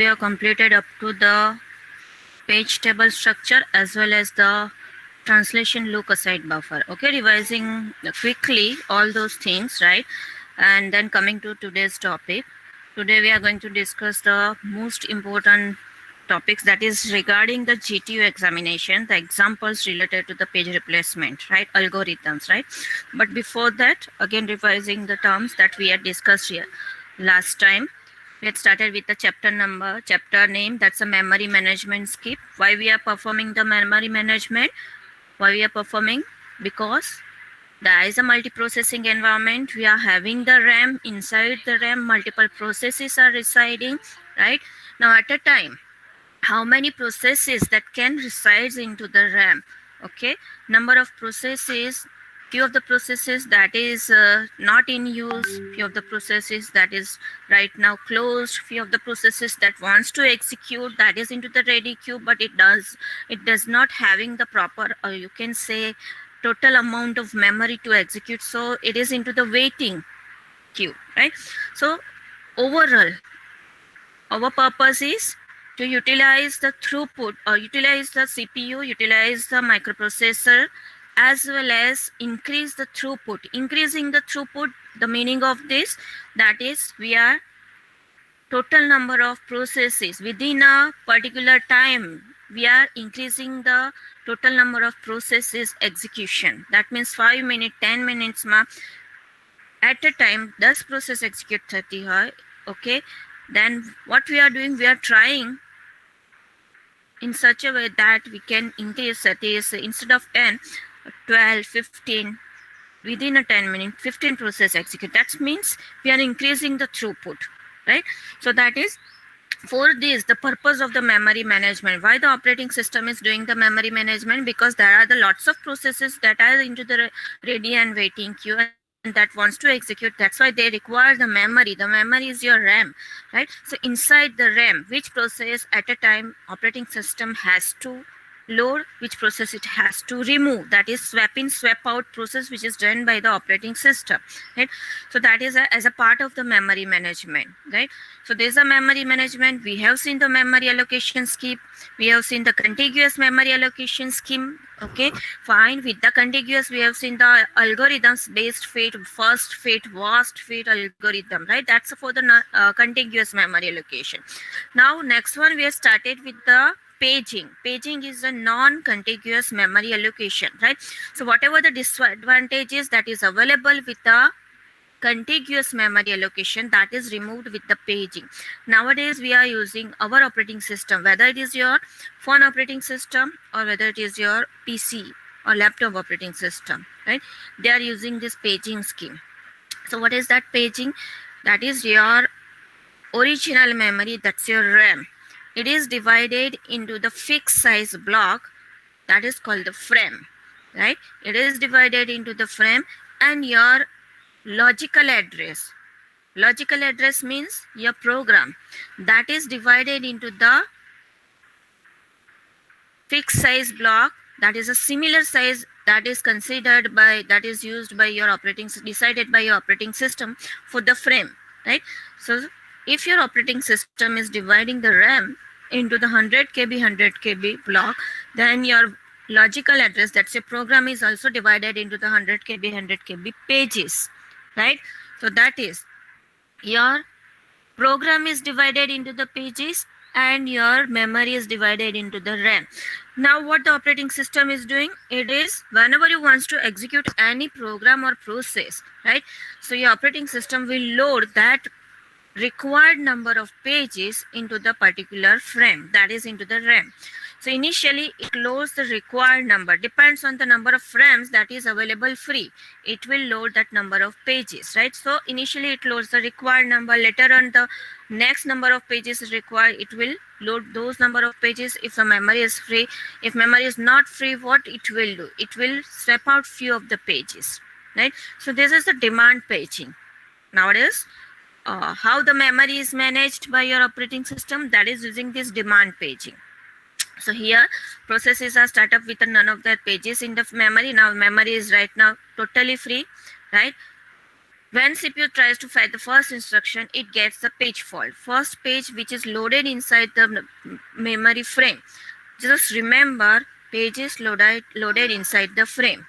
we have completed up to the page table structure as well as the translation look aside buffer. Okay, revising quickly all those things, right? And then coming to today's topic. Today we are going to discuss the most important topics, that is regarding the GTU examination, the examples related to the page replacement, right? Algorithms, right? But before that, again revising the terms that we had discussed here last time. Let's started with the chapter name. That's a memory management skip. Why we are performing the memory management? Why we are performing? Because there is a multiprocessing environment. We are having the RAM. Inside the RAM, multiple processes are residing, right? Now at a time, how many processes that can reside into the RAM? Okay, number of processes, few of the processes that is not in use, few of the processes that is right now closed, few of the processes that wants to execute, that is into the ready queue, but it does not having the proper, or you can say, total amount of memory to execute, so it is into the waiting queue, right? So overall, our purpose is to utilize the throughput, or utilize the CPU, utilize the microprocessor, as well as increase the throughput. Increasing the throughput, the meaning of this, that is we are total number of processes within a particular time, we are increasing the total number of processes execution. That means 5 minutes, 10 minutes ma at a time 10 process execute 30 hai. Okay, then what we are doing, we are trying in such a way that we can increase, that is instead of 10, 12, 15, within a 10 minute 15 process execute. That means we are increasing the throughput, right? So that is for this the purpose of the memory management. Why the operating system is doing the memory management? Because there are the lots of processes that are into the ready and waiting queue, and that wants to execute. That's why they require the memory. The memory is your RAM, right? So inside the RAM, which process at a time operating system has to load, which process it has to remove, that is swap in swap out process, which is done by the operating system, right? So that is as a part of the memory management, right? So there's a memory management. We have seen the memory allocation scheme, we have seen the contiguous memory allocation scheme. Okay, fine. With the contiguous, we have seen the algorithms based fit, first fit, worst fit algorithm, right? That's for the contiguous memory allocation. Now next one, we have started with the paging. Paging is a non-contiguous memory allocation, right? So whatever the disadvantages that is available with the contiguous memory allocation, that is removed with the paging. Nowadays we are using our operating system, whether it is your phone operating system or whether it is your PC or laptop operating system, right? They are using this paging scheme. So what is that paging? That is your original memory, that's your RAM. It is divided into the fixed size block, that is called the frame, right? It is divided into the frame, and your logical address. Logical address means your program, that is divided into the fixed size block, that is a similar size, that is considered by, that is used by your decided by your operating system for the frame, right? So if your operating system is dividing the RAM into the 100 KB 100 KB block, then your logical address, that's a program, is also divided into the 100 KB 100 KB pages, right? So that is your program is divided into the pages and your memory is divided into the RAM. Now what the operating system is doing, it is whenever you want to execute any program or process, right? So your operating system will load that required number of pages into the particular frame, that is into the RAM. So initially it loads the required number, depends on the number of frames that is available free, it will load that number of pages, right? So initially it loads the required number, later on the next number of pages is required, it will load those number of pages if the memory is free. If memory is not free, what it will do, it will swap out few of the pages, right? So this is the demand paging. Nowadays how the memory is managed by your operating system, that is using this demand paging. So here processes are start up with none of the pages in the memory. Now memory is right now totally free, right? When CPU tries to fetch the first instruction, it gets the page fault. First page which is loaded inside the memory frame. Just remember, page is loaded inside the frame.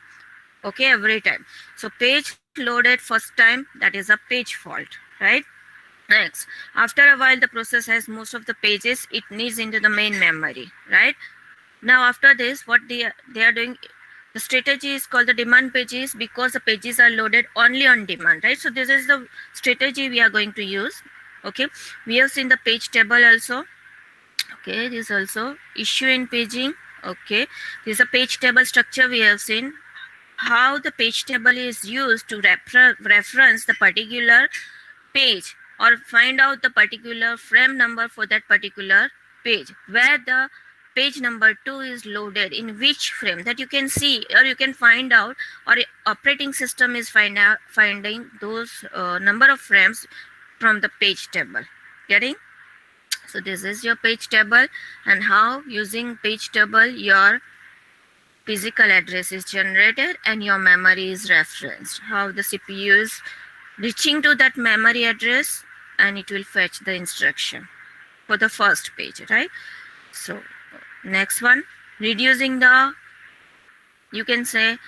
Okay, every time. So page loaded first time, that is a page fault, right? Next, after a while, the process has most of the pages it needs into the main memory, right? Now after this, what they are doing, the strategy is called the demand pages because the pages are loaded only on demand, right? So this is the strategy we are going to use. Okay, we have seen the page table also. Okay, this also issue in paging. Okay, this is a page table structure we have seen. How the page table is used to reference the particular page or find out the particular frame number for that particular page, where the page number 2 is loaded in which frame, that you can see or you can find out, or operating system is finding those number of frames from the page table. Getting? So this is your page table, and how using page table your physical address is generated and your memory is referenced. How the CPU is reaching to that memory address and it will fetch the instruction for the first page, right? So next one, reducing the, you can say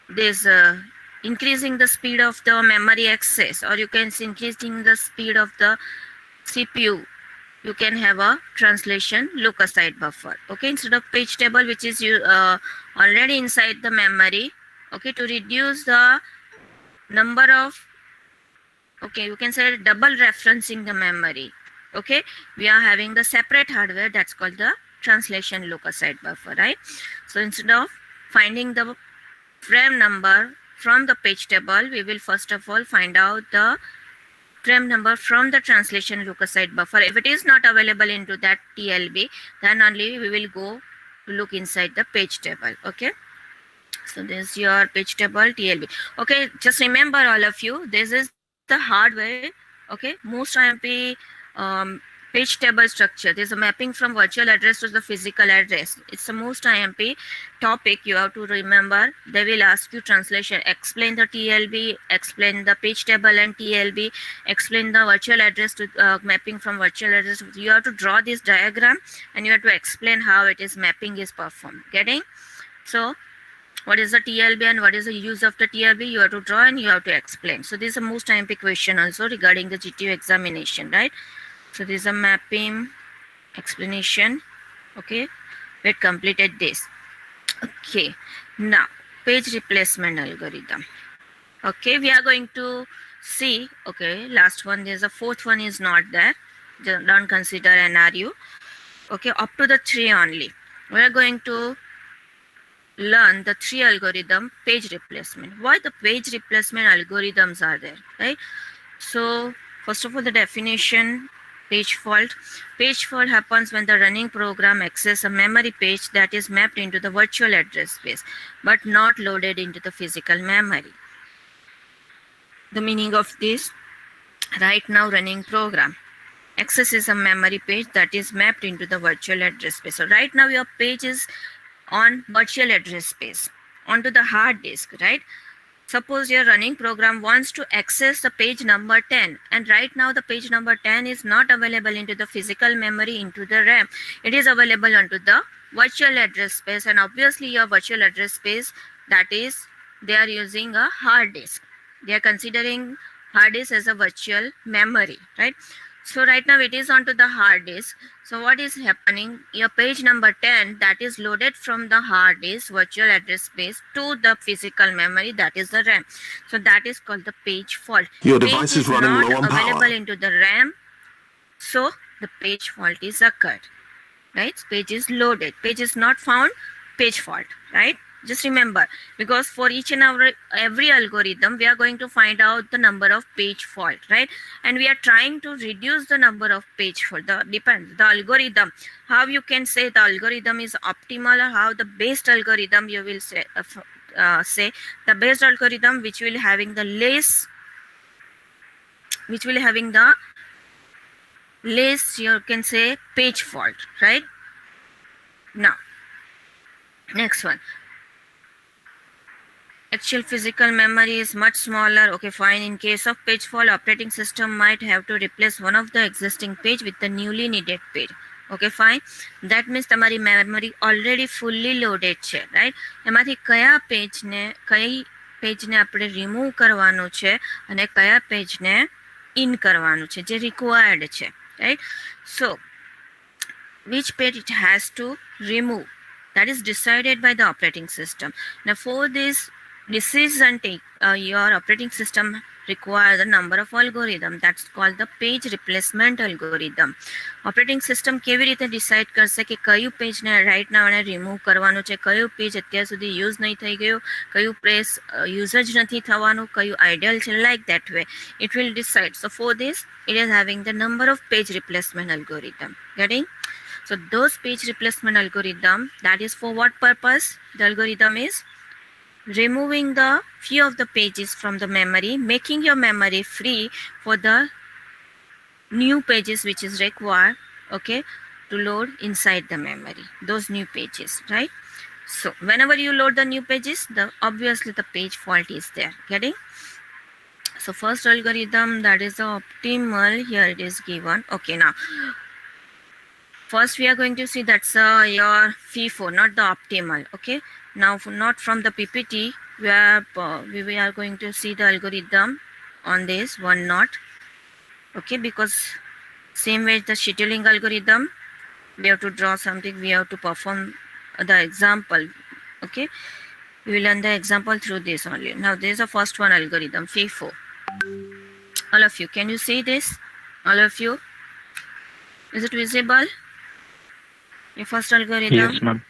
this increasing the speed of the memory access, or you can say increasing the speed of the CPU. You can have a translation look aside buffer. Okay, instead of page table which is already inside the memory. Okay, to reduce the number of, okay, you can say double referencing the memory. Okay, we are having the separate hardware that's called the translation look aside buffer, right? So instead of finding the frame number from the page table, we will first of all find out the frame number from the translation look aside buffer. If it is not available into that TLB, then only we will go to look inside the page table. Okay, so this is your page table TLB. Okay, just remember all of you, this is the hardware. Okay, most IMP page table structure, there's a mapping from virtual address to the physical address. It's the most IMP topic you have to remember. They will ask you translation, explain the TLB, explain the page table and TLB, explain the virtual address to mapping from virtual address. You have to draw this diagram and you have to explain how it is mapping is performed. Getting? So what is the TLB and what is the use of the TLB, you have to draw and you have to explain. So this is the most IMP question also regarding the GTU examination, right? So this is a mapping explanation. Okay, we had completed this. Okay, now page replacement algorithm. Okay, we are going to see, okay, last one, there's a fourth one is not there, don't consider NRU. Okay, up to the 3 only. We are going to learn the 3 algorithm page replacement. Why the page replacement algorithms are there, right? So first of all, the definition, page fault. Page fault happens when the running program accesses a memory page that is mapped into the virtual address space but not loaded into the physical memory. The meaning of this, right now running program accesses a memory page that is mapped into the virtual address space. So right now your page is on virtual address space onto the hard disk, right? Suppose your running program wants to access the page number 10, and right now the page number 10 is not available into the physical memory, into the RAM. It is available onto the virtual address space, and obviously your virtual address space, that is, they are using a hard disk. They are considering hard disk as a virtual memory, right? So right now it is onto the hard disk. So what is happening? Your page number 10 that is loaded from the hard disk virtual address space to the physical memory, that is the RAM. So that is called the page fault. Your device is running low on power. Available into the RAM. So the page fault is occurred. Right? Page is loaded. Page is not found. Page fault. Right? Just remember, because for each and every algorithm, we are going to find out the number of page fault, right? And we are trying to reduce the number of page fault. Depends the algorithm. How you can say the algorithm is optimal, or how the best algorithm you will say the best algorithm which will having the less, you can say page fault, right? Now, next one. Actual physical memory is much smaller. Okay, fine. In case of page fault, operating system might have to replace one of the existing page with the newly needed page. Okay, fine. That means તમારી memory already fully loaded છે, right? એમાંથી કયા પેજને આપણે remove કરવાનું છે અને કયા પેજને ઇન કરવાનું છે જે રિક્વાયર્ડ છે, right? So which page it has to remove, that is decided by the operating system. Now for this decision your operating system requires a number of algorithm, that's called the page replacement algorithm. Operating system કેવી રીતે decide કરશે કે કયું પેજને right now અને remove કરવાનું છે, કયું પેજ અત્યાર સુધી યુઝ નહીં થઈ ગયું, કયું પેજ યુઝ જ નથી થવાનું, કયું આઈડિયલ છે, like that way it will decide. So for this it is having the number of page replacement algorithm. Getting? So those page replacement algorithm, that is for what purpose? The algorithm is removing the few of the pages from the memory, making your memory free for the new pages which is required, okay, to load inside the memory, those new pages, right? So whenever you load the new pages, obviously the page fault is there. Getting? So first algorithm, that is the optimal, here it is given. Okay, now first we are going to see that's your FIFO, not the optimal. Okay, now not from the PPT, we are going to see the algorithm on this one not. Okay, because same way the scheduling algorithm, we have to draw something, we have to perform the example. Okay, we will learn the example through this only. Now this is the first one algorithm, FIFO. All of you, can you see this? All of you, is it visible? Your first algorithm? Yes, ma'am.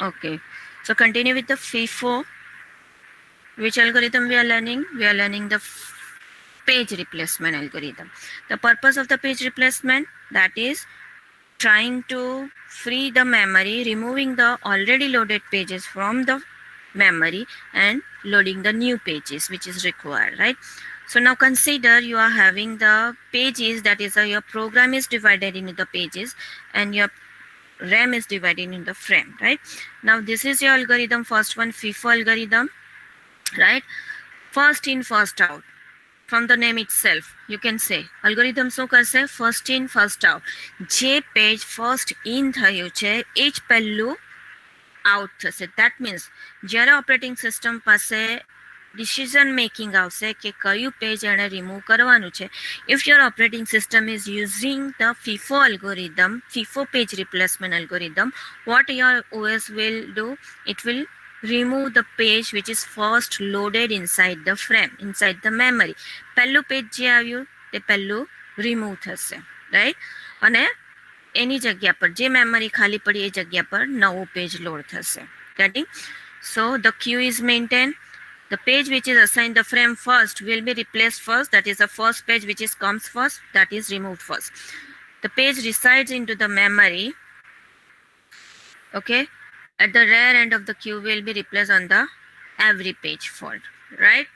Okay. So continue with the FIFO. Which algorithm we are learning? We are learning the page replacement algorithm. The purpose of the page replacement, that is trying to free the memory, removing the already loaded pages from the memory and loading the new pages which is required, right? So now consider you are having the pages, that is your program is divided into the pages and your RAM is divided in the frame, right? Now this is your algorithm, first one, FIFO algorithm, right? First in, first out. From the name itself, you can say algorithm શું કરશે? First in, first out. જે page first in થયું છે એ જ પહેલું out થશે. That means જ્યારે operating system પાસે decision making આવશે કે કયું પેજ એને રિમૂવ કરવાનું છે. If your operating system is using the FIFO algorithm, FIFO page replacement algorithm, what your OS will do, it will remove the page which is first loaded inside the frame, inside the memory. પહેલું page જે આવ્યું તે પહેલું remove થશે, right? અને એની જગ્યા પર જે મેમરી ખાલી પડી એ જગ્યા પર નવું પેજ લોડ થશે. Getting? So the queue is maintained. The page which is assigned the frame first will be replaced first. That is the first page which is comes first, that is removed first. The page resides into the memory. Okay, at the rear end of the queue will be replaced on the every page fault, right?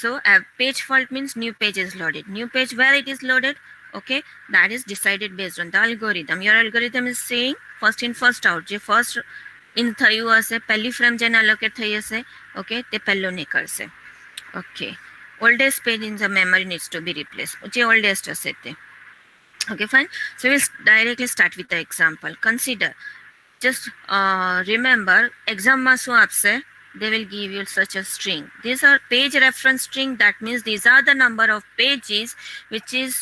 So page fault means new page is loaded. New page, where it is loaded, okay, that is decided based on the algorithm. Your algorithm is saying first in, first out. જે first in થયું હશે, પહેલી frame જેને allocate થઈ હશે, okay, તે પહેલો નીકળશે. Okay, oldest page in the memory needs to be replaced. જે oldest હશે તે. Okay, fine. So we'll directly start with the example. Consider, just remember, exam માં શું આપશે? They will give you such a string. These are page reference string. That means these are the number of pages which is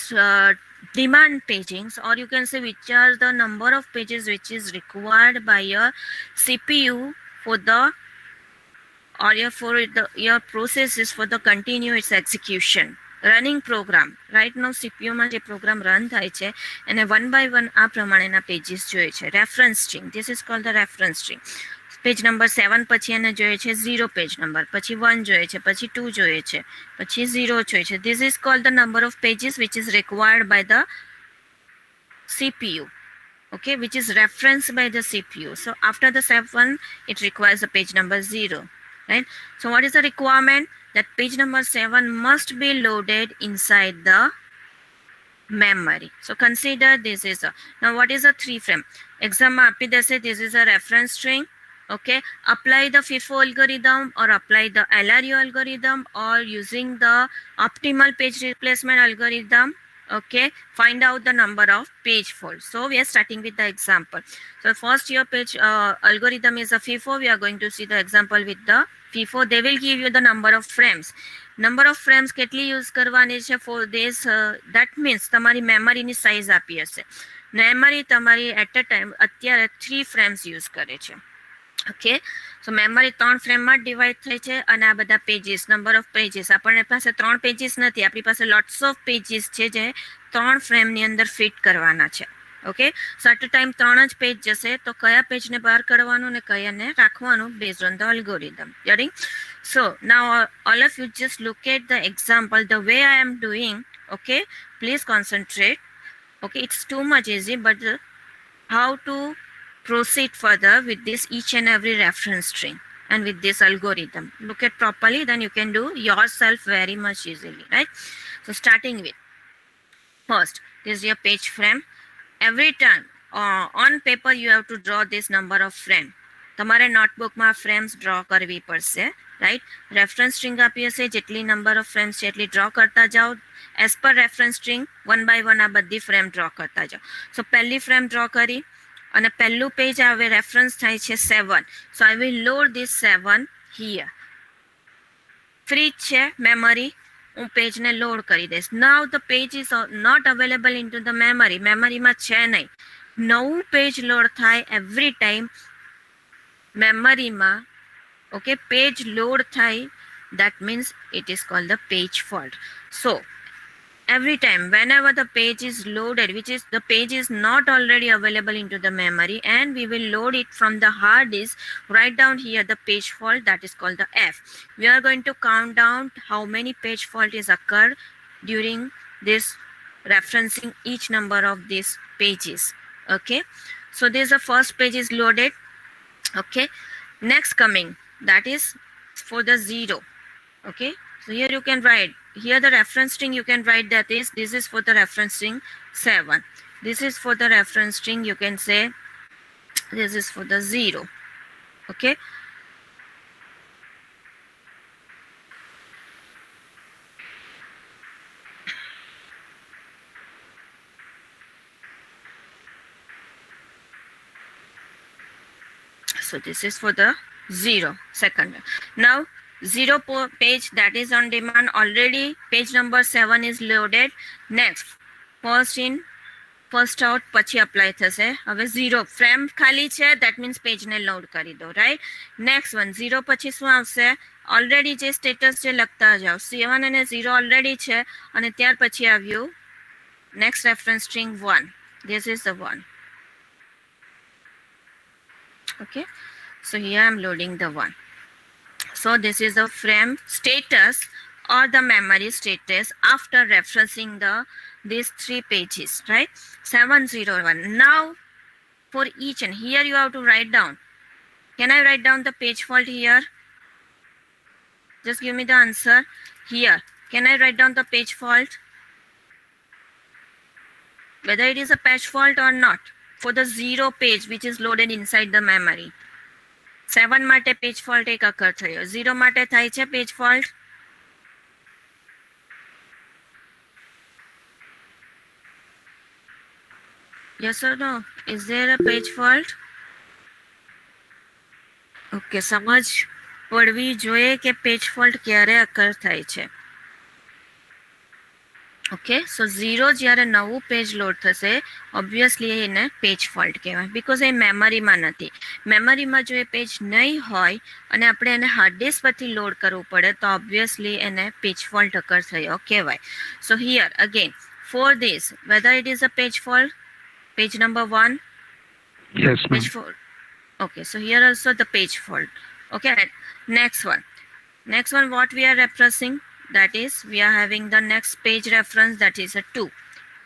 demand pagings, or you can say which are the number of pages which is required by your CPU for the, or your processes for the continuous execution. Running program. Right now CPU માં જે program run થાય છે એને one by one આ પ્રમાણેના pages જોઈએ છે. Reference string. This is called the reference string. Page number 7 પછી એને જોઈએ છે 0 page number, પછી 1 જોઈએ છે, પછી 2 જોઈએ છે, પછી 0 જોઈએ છે. This is called the number of pages which is required by the CPU, okay, which is referenced by the CPU. So after the 7, it requires the page number 0, right? So what is the requirement? That page number 7 must be loaded inside the memory. So consider this is a, now what is a 3 frame? Exam માં આપી દેશે, this is a reference string. Okay, apply the FIFO algorithm or apply the LRU algorithm or using the optimal page replacement algorithm. Okay, find out the number of page faults. So we are starting with the example. So first your page algorithm is a FIFO. We are going to see the example with the FIFO. They will give you the number of frames. Number of frames કેટલી use કરવાની છે for this, that means તમારી મેમરીની size આપી હશે. Memory તમારી at a time અત્યારે 3 frames use કરે છે. ઓકે, સો મેમરી 3 ફ્રેમમાં ડિવાઈડ થઈ છે અને આ બધા પેજીસ, નંબર ઓફ પેજીસ, આપણને પાસે 3 પેજીસ નથી, આપણી પાસે લોટ્સ ઓફ પેજીસ છે જે 3 ફ્રેમની અંદર ફિટ કરવાના છે. Okay, so at a time 3 જ પેજ જશે, તો કયા પેજને બહાર કાઢવાનું અને કયાને રાખવાનું based on the algorithm. Getting? So now all of you just look at the example the way I am doing. Okay, please concentrate. Okay, it's too much easy, but how to proceed further with this each and every reference string and with this algorithm, look at properly, then you can do yourself very much easily, right? So starting with first, this is your page frame. Every time on paper you have to draw this number of frame. તમારે નોટબુકમાં frames draw કરવી પડશે, right? Reference string આપી હશે, જેટલી number of frames છે એટલી draw કરતા જાઓ. As per reference string 1 by 1 આ બધી ફ્રેમ ડ્રો કરતા જાઓ. સો પહેલી ફ્રેમ ડ્રો કરી અને પહેલું પેજ આવે, રેફરન્સ થાય છે 7. So I will load this 7 here. Free છે મેમરી, હું પેજને લોડ કરી દઈશ. Now the page is not available in to the memory, મેમરીમાં છે નહીં. નવું પેજ લોડ થાય એવરી ટાઈમ મેમરીમાં. ઓકે, પેજ લોડ થાય, that means it is called the page fault. So every time whenever the page is loaded, which is the page is not already available into the memory, and we will load it from the hard disk, write down here the page fault, that is called the F. We are going to count down how many page fault is occurred during this referencing each number of these pages. Okay, so this the first page is loaded. Okay, next coming, that is for the 0. Okay, so here you can write, here the reference string you can write, that is, this is for the reference string 7, this is for the reference string, you can say this is for the 0. Okay, so this is for the 0, second. Now 0 page, that is on demand already, page number 7 is loaded. Next, first in first out પછી apply થશે. હવે 0 frame ખાલી છે, that means પેજને load કરી દો, right? Next one 0 પછી શું આવશે? ઓલરેડી જે સ્ટેટસ છે લખતા જાઓ, 7 અને 0 ઓલરેડી છે, અને ત્યાર પછી આવ્યું next reference string 1, this is the 1. Okay, so here I am loading the 1. So this is the frame status or the memory status after referencing these 3 pages, right? 701. Now for each, and here you have to write down. Can I write down the page fault here? Just give me the answer here. Can I write down the page fault? Whether it is a page fault or not, for the 0 page which is loaded inside the memory. 7 માટે page fault એક અકર થયો, 0 માટે થાય છે page fault? Yes or no? Is there a page fault? Okay, સમજ પડવી જોઈએ કે પેજ ફોલ્ટ ક્યારે અકર થાય છે. ઓકે, સો 0 જ્યારે નવું પેજ લોડ થશે, ઓબ્વિયસલી એને પેજ ફોલ્ટ કહેવાય, બિકોઝ એ મેમરીમાં નથી. મેમરીમાં જો એ પેજ નહીં હોય અને આપણે એને હાર્ડ ડિસ્ક પરથી લોડ કરવું પડે, તો ઓબ્વિયસલી એને પેજ ફોલ્ટ અકર થયો કહેવાય. સો here again for this, weather it is a page fault, page number 1? Yes, ma'am. Page 4. Okay, so here also the page fault. Okay, next one. Next one, what we are referencing, that is, we are having the next page reference, that is a 2.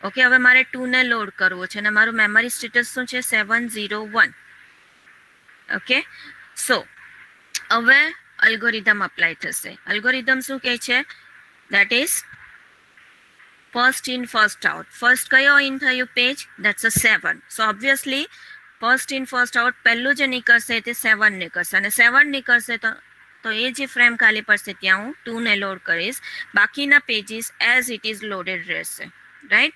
Okay, હવે મારે 2 ને load કરવો છે અને મારું memory status શું છે? 701. Okay, સો હવે અલ્ગોરિધમ અપ્લાય થશે. અલ્ગોરિધમ શું કહે છે? that is first in first out. First કયો ઇન થયું page? that's a 7. so obviously first in first out પહેલું જે નીકળશે તે 7 નીકળશે અને 7 નીકળશે તો એ જે ફ્રેમ ખાલી પડશે ત્યાં હું 2 ને લોડ કરીશ. બાકીના pages as it is loaded રહેશે, right.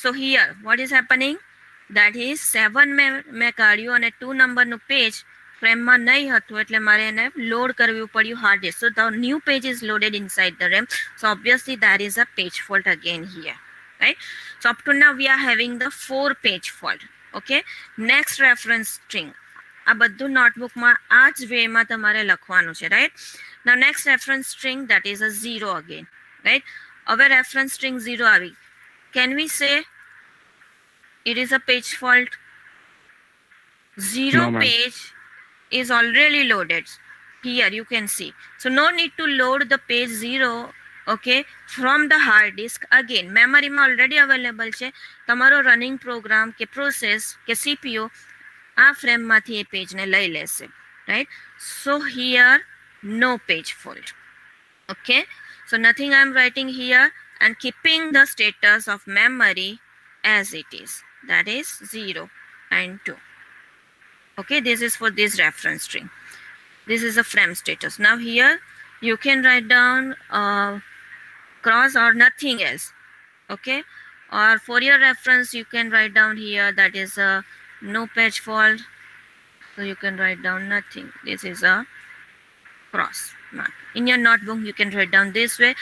So here what is happening, that is 7 મેં કાઢ્યું અને 2 નંબરનું પેજ ફ્રેમમાં નહીં હતું એટલે મારે એને લોડ કરવું પડ્યું hard disk. So the new page is loaded inside the RAM. So obviously there is a page fault again here, right. So up to now we are having the 4 page fault. Okay, next reference string, આ બધું નોટબુકમાં આ જ વેમાં તમારે લખવાનું છે, right. Now next reference string that is a 0 again, right. હવે reference string 0 આવી, can we સે it is a page fault? 0 No, ma'am. page is already loaded. Here you can see. So no need to load the page 0, okay, from the hard disk again. Memory માં already available છે. તમારો running programme કે process કે CPU આ ફ્રેમમાંથી એ પેજને લઈ લેશે, right. So here no page fault. Okay, so nothing I am writing here and keeping the status of memory as it is, that is 0 and 2. Okay, this is for this reference string. This is a frame status. Now here you can write down cross or nothing else, okay, or for your reference you can write down here that is a no page fault. So you can write down nothing. This is a cross mark. In your notebook you can write down this way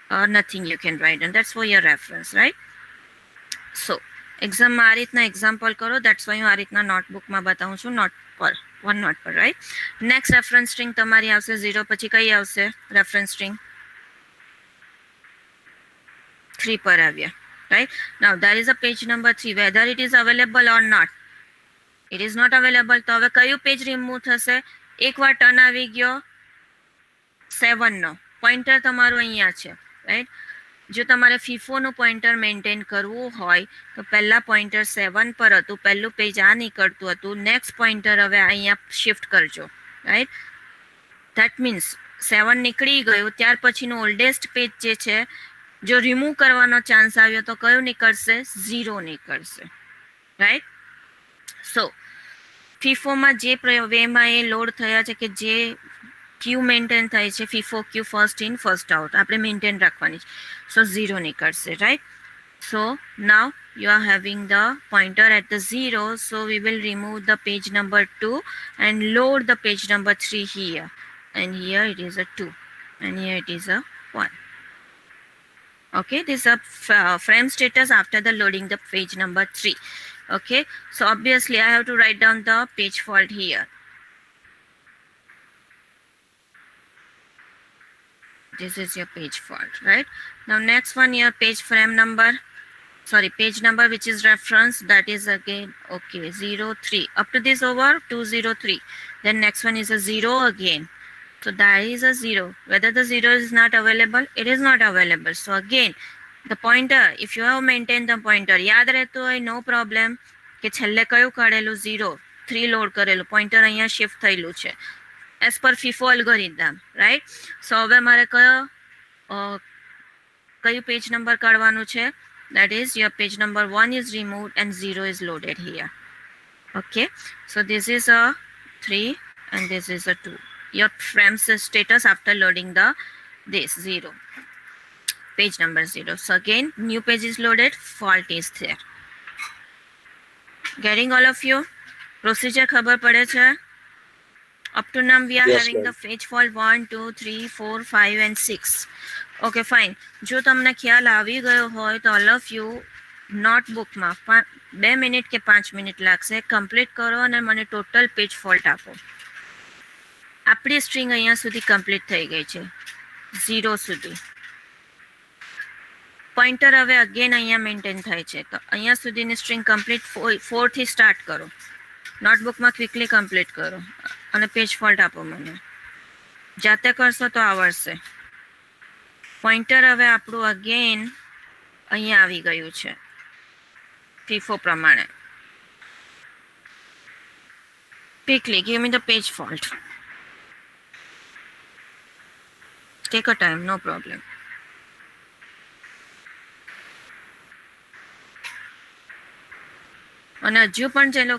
or nothing you can write, and that's for your reference, right. So એક્ઝામમાં આ રીતના example કરો, that's why હું આ રીતના નોટબુકમાં બતાવું છું, not પર વન નોટ પર, રાઈટ. નેક્સ્ટ રેફરન્સ સ્ટ્રિંગ તમારી આવશે 0 પછી કઈ આવશે રેફરન્સ સ્ટ્રિંગ 3 પર આવ્યા, right. Now there is a page number 3 whether it is available or not. It is not available, તો હવે કયું પેજ રિમૂવ થશે, એકવાર ટર્ન આવી ગયો 7 નો પોઈન્ટર તમારું અહીંયા છે, રાઈટ. જો તમારે ફીફોનું પોઈન્ટર મેન્ટેન કરવું હોય તો પહેલા પોઈન્ટર 7 પર હતું, પહેલું પેજ આ નીકળતું હતું, નેક્સ્ટ પોઈન્ટર હવે અહીંયા શિફ્ટ કરજો, રાઈટ. ધેટ મીન્સ 7 નીકળી ગયું, ત્યાર પછીનું ઓલ્ડેસ્ટ પેજ જે છે જો રિમૂવ કરવાનો ચાન્સ આવ્યો તો કયું નીકળશે, 0 નીકળશે, રાઈટ. સો ફીફોમાં જે વેમાં એ લોડ થયા છે કે જે ક્યુ મેન્ટેન થાય છે, FIFO Q first in first out આપણે મેન્ટેન રાખવાની છે. So 0 નીકળશે, right. So now you are having the pointer at the 0, so we will remove the page number 2 and load the page number 3 here, and here it is a 2 and here it is a 1. Okay, this is a frame status after the loading the page number 3. Okay, so obviously I have to write down the page fault here. This is your page fault, right. Now next one, your page frame number, sorry, page number which is reference, that is again, okay, 03. Up to this over 203. Then next one is a 0 again. So that is a 0. Whether the 0 is not available, it is not available. So again, the pointer, if you have maintained the pointer, યાદ રહેતું હોય no problem કે છેલ્લે કયું કાઢેલું 0, 3 load કરેલું, pointer અહીંયા shift થયેલું છે as per FIFO algorithm, right. So હવે મારે કયું પેજ નંબર કાઢવાનું છે, that is your page number 1 is removed and 0 is loaded here. Okay, so this is a 3 and this is a 2. Your frame status after loading the this 0, page number 0. So again new page is loaded, fault is there. Getting all of you? Procedure ખબર પડે છે? Up to now we are Yes, having ma'am. the page fault 1, 2, 3, 4, 5 and 6. Okay, fine. જો તમને ખ્યાલ આવી ગયો હોય તો all of you નોટબુકમાં 2 મિનિટ કે 5 મિનિટ લાગશે, કમ્પ્લીટ કરો અને મને ટોટલ પેજ ફોલ્ટ આપો. આપણી સ્ટ્રિંગ અહીંયા સુધી કમ્પ્લીટ થઈ ગઈ છે 0 સુધી. પોઈન્ટર હવે અગેન અહીંયા મેન્ટેન થાય છે, તો અહીંયા સુધીની સ્ટ્રિંગ કમ્પ્લીટ 4 થી સ્ટાર્ટ કરો, નોટબુકમાં ક્વિકલી કમ્પ્લીટ કરો અને પેજ ફોલ્ટ આપો મને. જાતે કરશો તો આવડશે. પોઈન્ટર હવે આપણું અગેન અહીંયા આવી ગયું છે ફીફો પ્રમાણે. Quickly give me the page fault. Take a time, no problem. અને હજુ પણ જે લોકો